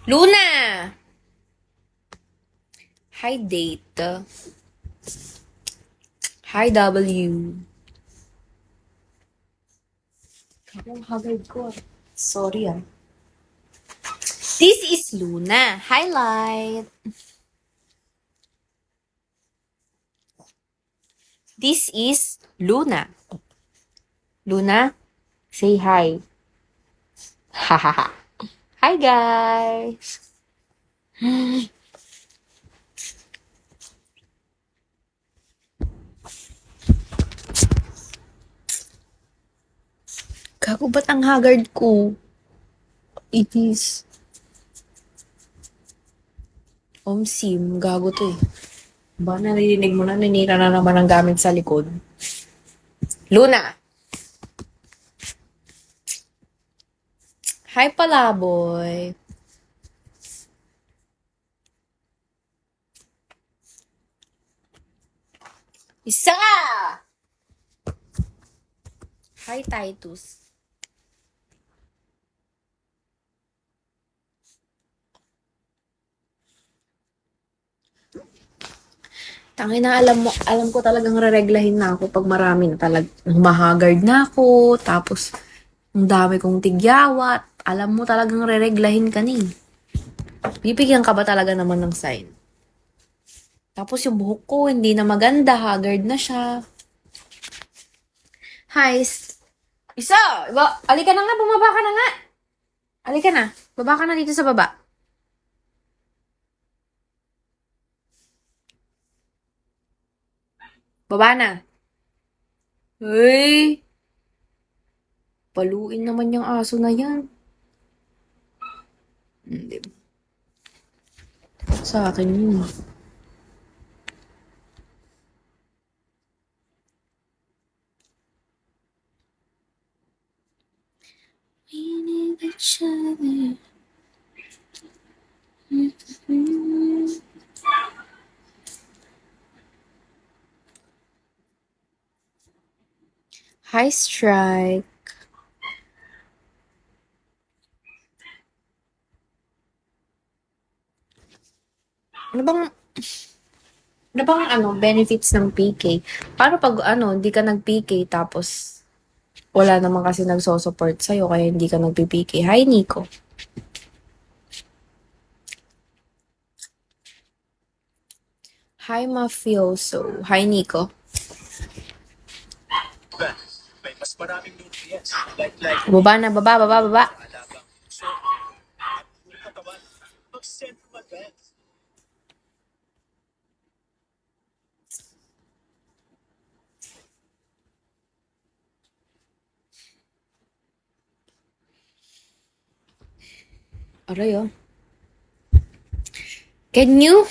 Luna! Hi, date. Hi, W. Kapong hagad ko. Sorry ah. This is Luna. Highlight. This is Luna. Luna, say hi. Hahaha. Hi, guys. Gago, ba't ang haggard ko? It is. Sim, gago to eh. Ba, naririnig mo na, ninira na naman ang gamit sa likod. Luna! Hi, Palaboy. Isa! Hi, Titus. Tangina, alam ko talagang rereglahin na ako pag marami na humahagard na ako, tapos ang dami kong tigyawat. Alam mo talagang rereglahin ka ni. Bibigyan ka ba talaga naman ng sign? Tapos yung buhok ko, hindi na maganda, haggard na siya. Hi, isa! Alika na nga, bumaba ka na nga. Alika na, baba ka na dito sa baba. Baba na. Hey! Paluin naman yung aso na yan. Hindi. Sa akin yun. We need each other. Hi, Strike. Ano bang benefits ng PK? Paano pag hindi ka nag-PK tapos wala naman kasi nagso-support sa'yo kaya hindi ka nag-PK? Hi, Nico. Hi, Mafioso. Hi, Nico. May mas maraming nutrients Baba na, baba. katawan. Mag-Centrum Advance. Aray, oh. Can you?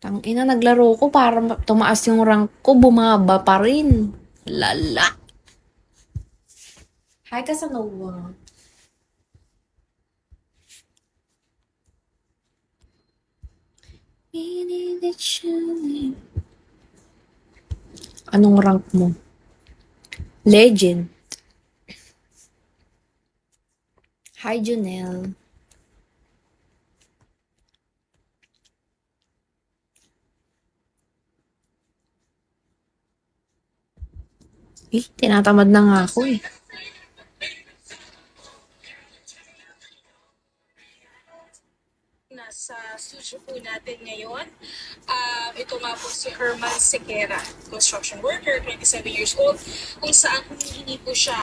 Tangina, naglaro ko para tumaas yung rank ko, bumaba pa rin. Lala. Hi, Casanova. Anong rank mo? Legend. Hi, Junel. Tinatamad na nga ako eh. Nasa studio po natin ngayon. Ito nga po si Herman Sequera, construction worker, 27 years old, kung saan humihingi po siya